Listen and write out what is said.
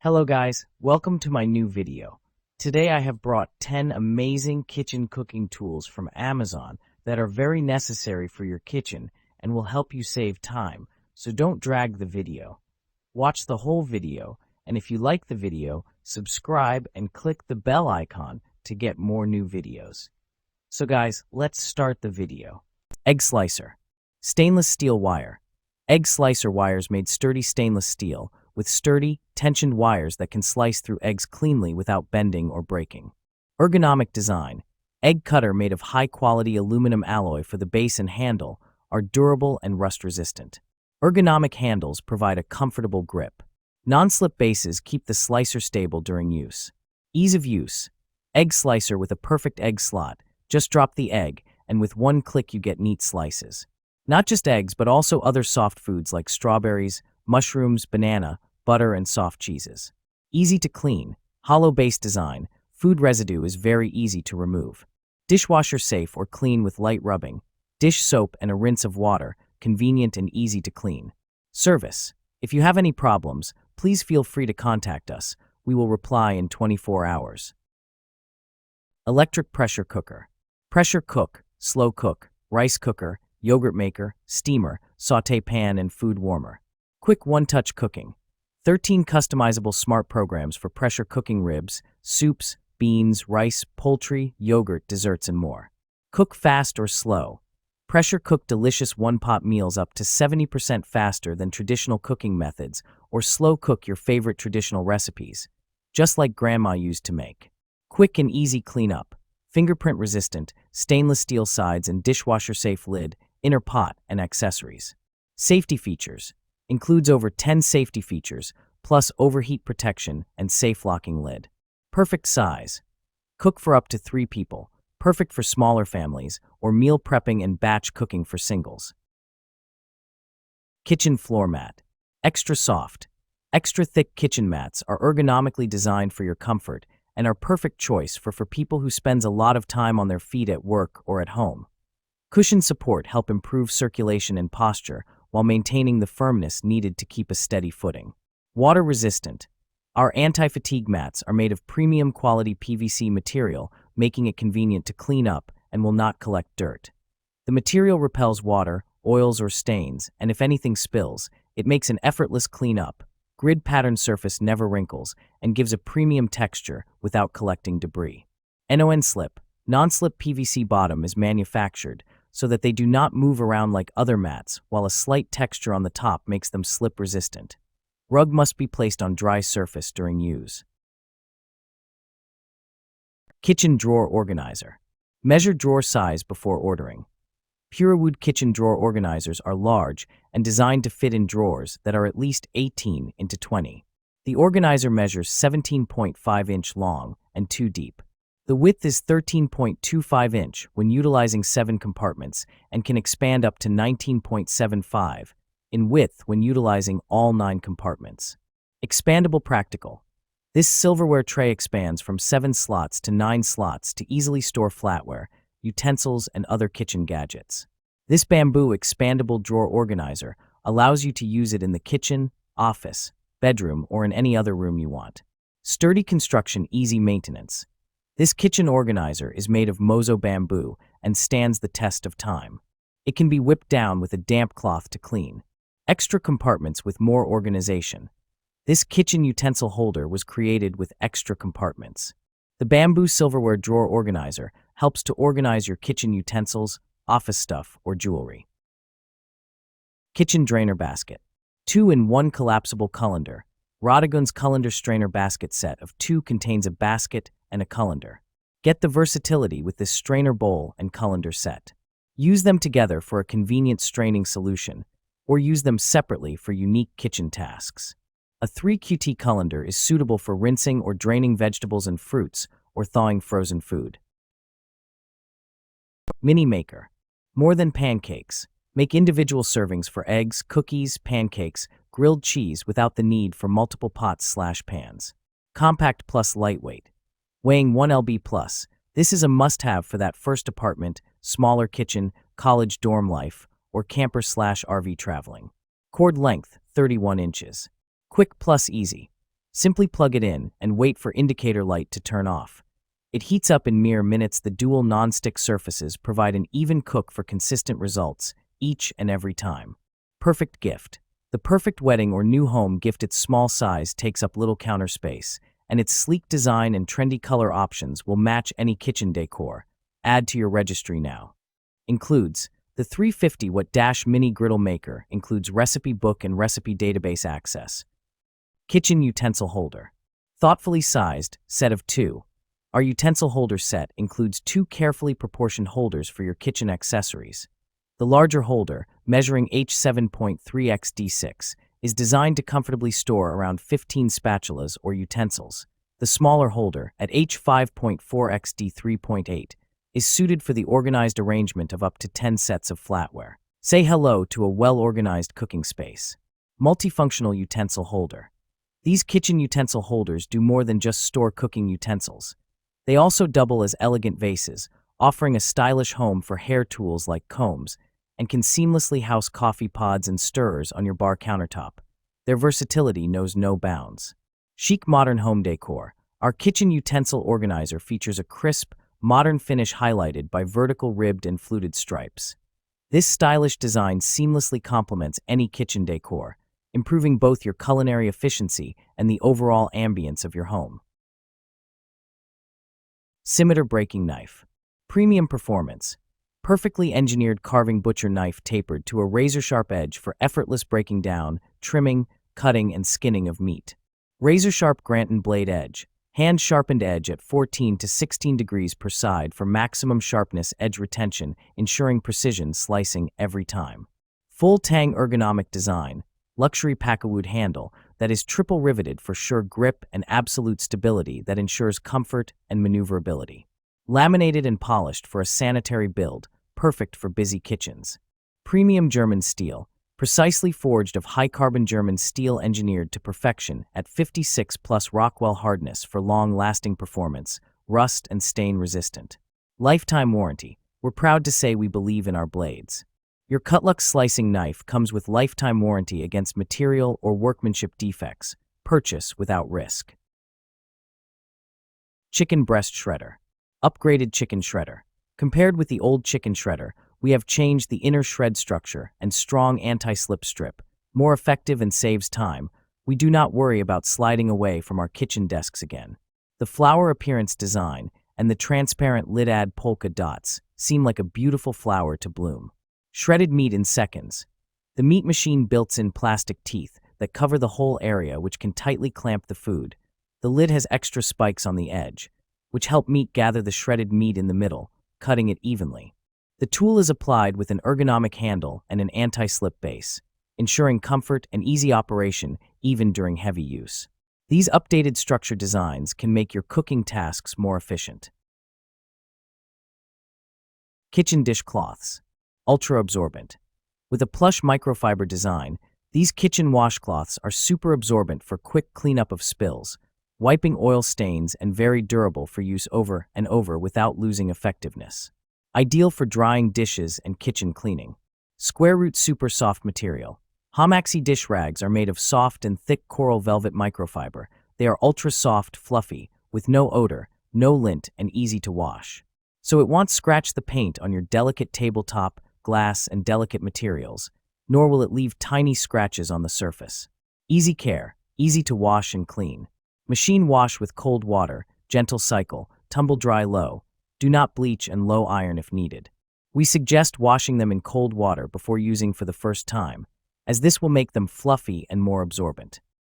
Hello guys, welcome to my new video. Today I have brought 10 amazing kitchen cooking tools from Amazon that are very necessary for your kitchen and will help you save time, so don't drag the video. Watch the whole video, and if you like the video, subscribe and click the bell icon to get more new videos. So guys, let's start the video. Egg slicer. Stainless steel wire. Egg slicer wires made sturdy stainless steel with sturdy, tensioned wires that can slice through eggs cleanly without bending or breaking. Ergonomic design. Egg cutter made of high-quality aluminum alloy for the base and handle are durable and rust-resistant. Ergonomic handles provide a comfortable grip. Non-slip bases keep the slicer stable during use. Ease of use. Egg slicer with a perfect egg slot. Just drop the egg, and with one click you get neat slices. Not just eggs, but also other soft foods like strawberries, mushrooms, banana, butter, and soft cheeses. Easy to clean. Hollow base design. Food residue is very easy to remove. Dishwasher safe or clean with light rubbing. Dish soap and a rinse of water. Convenient and easy to clean. Service. If you have any problems, please feel free to contact us. We will reply in 24 hours. Electric pressure cooker. Pressure cook, slow cook, rice cooker, yogurt maker, steamer, sauté pan, and food warmer. Quick one-touch cooking. 13 customizable smart programs for pressure cooking ribs, soups, beans, rice, poultry, yogurt, desserts, and more. Cook fast or slow. Pressure cook delicious one-pot meals up to 70% faster than traditional cooking methods, or slow cook your favorite traditional recipes, just like Grandma used to make. Quick and easy cleanup. Fingerprint resistant, stainless steel sides and dishwasher safe lid, inner pot, and accessories. Safety features. Includes over 10 safety features, plus overheat protection and safe locking lid. Perfect size. Cook for up to 3 people. Perfect for smaller families or meal prepping and batch cooking for singles. Kitchen floor mat. Extra soft. Extra thick kitchen mats are ergonomically designed for your comfort and are perfect choice for people who spends a lot of time on their feet at work or at home. Cushion support help improve circulation and posture while maintaining the firmness needed to keep a steady footing. Water resistant. Our anti-fatigue mats are made of premium quality PVC material, making it convenient to clean up and will not collect dirt. The material repels water, oils, or stains, and if anything spills, it makes an effortless cleanup. Grid pattern surface never wrinkles and gives a premium texture without collecting debris. Non-slip. Non-slip PVC bottom is manufactured so that they do not move around like other mats, while a slight texture on the top makes them slip resistant. Rug must be placed on dry surface during use. Kitchen drawer organizer. Measure drawer size before ordering. Purewood kitchen drawer organizers are large and designed to fit in drawers that are at least 18 into 20. The organizer measures 17.5 inch long and 2 deep. The width is 13.25 inch when utilizing 7 compartments and can expand up to 19.75 in width when utilizing all 9 compartments. Expandable practical. This silverware tray expands from 7 slots to 9 slots to easily store flatware, utensils, and other kitchen gadgets. This bamboo expandable drawer organizer allows you to use it in the kitchen, office, bedroom, or in any other room you want. Sturdy construction, easy maintenance. This kitchen organizer is made of mozo bamboo and stands the test of time. It can be whipped down with a damp cloth to clean. Extra compartments with more organization. This kitchen utensil holder was created with extra compartments. The bamboo silverware drawer organizer helps to organize your kitchen utensils, office stuff, or jewelry. Kitchen drainer basket. 2-in-1 collapsible colander. Rodigun's colander strainer basket set of 2 contains a basket and a colander. Get the versatility with this strainer bowl and colander set. Use them together for a convenient straining solution, or use them separately for unique kitchen tasks. A 3QT colander is suitable for rinsing or draining vegetables and fruits, or thawing frozen food. Mini maker. More than pancakes. Make individual servings for eggs, cookies, pancakes, grilled cheese without the need for multiple pots/pans. Compact plus lightweight. Weighing 1 lb plus. This is a must-have for that first apartment, smaller kitchen, college dorm life, or camper/RV traveling. Cord length, 31 inches. Quick plus easy. Simply plug it in and wait for indicator light to turn off. It heats up in mere minutes. The dual non-stick surfaces provide an even cook for consistent results, each and every time. Perfect gift. The perfect wedding or new home gift. Its small size takes up little counter space, and its sleek design and trendy color options will match any kitchen decor. Add to your registry now. Includes the 350-watt mini griddle maker, includes recipe book and recipe database access. Kitchen utensil holder. Thoughtfully sized, set of 2. Our utensil holder set includes 2 carefully proportioned holders for your kitchen accessories. The larger holder, measuring H7.3 x D6, is designed to comfortably store around 15 spatulas or utensils. The smaller holder, at H5.4 x D3.8, is suited for the organized arrangement of up to 10 sets of flatware. Say hello to a well-organized cooking space. Multifunctional utensil holder. These kitchen utensil holders do more than just store cooking utensils. They also double as elegant vases, offering a stylish home for hair tools like combs, and can seamlessly house coffee pods and stirrers on your bar countertop. Their versatility knows no bounds. Chic modern home decor. Our kitchen utensil organizer features a crisp, modern finish highlighted by vertical ribbed and fluted stripes. This stylish design seamlessly complements any kitchen decor, improving both your culinary efficiency and the overall ambience of your home. Scimitar breaking knife. Premium performance. Perfectly engineered carving butcher knife tapered to a razor-sharp edge for effortless breaking down, trimming, cutting, and skinning of meat. Razor-sharp Granton blade edge. Hand-sharpened edge at 14 to 16 degrees per side for maximum sharpness edge retention, ensuring precision slicing every time. Full tang ergonomic design. Luxury packawood handle that is triple riveted for sure grip and absolute stability that ensures comfort and maneuverability. Laminated and polished for a sanitary build, perfect for busy kitchens. Premium German steel. Precisely forged of high-carbon German steel engineered to perfection at 56 plus Rockwell hardness for long-lasting performance, rust and stain resistant. Lifetime warranty. We're proud to say we believe in our blades. Your Cutlux slicing knife comes with lifetime warranty against material or workmanship defects. Purchase without risk. Chicken breast shredder. Upgraded chicken shredder. Compared with the old chicken shredder, we have changed the inner shred structure and strong anti-slip strip. More effective and saves time. We do not worry about sliding away from our kitchen desks again. The flower appearance design and the transparent lid add polka dots seem like a beautiful flower to bloom. Shredded meat in seconds. The meat machine built-in plastic teeth that cover the whole area, which can tightly clamp the food. The lid has extra spikes on the edge, which help meat gather the shredded meat in the middle, cutting it evenly. The tool is applied with an ergonomic handle and an anti-slip base, ensuring comfort and easy operation even during heavy use. These updated structure designs can make your cooking tasks more efficient. Kitchen dishcloths. Ultra absorbent. With a plush microfiber design, these kitchen washcloths are super absorbent for quick cleanup of spills, wiping oil stains, and very durable for use over and over without losing effectiveness. Ideal for drying dishes and kitchen cleaning. Square root super soft material. Hamaxi dish rags are made of soft and thick coral velvet microfiber. They are ultra soft, fluffy, with no odor, no lint, and easy to wash. So it won't scratch the paint on your delicate tabletop, glass, and delicate materials, nor will it leave tiny scratches on the surface. Easy care, easy to wash and clean. Machine wash with cold water, gentle cycle, tumble dry low. Do not bleach and low iron if needed. We suggest washing them in cold water before using for the first time, as this will make them fluffy and more absorbent.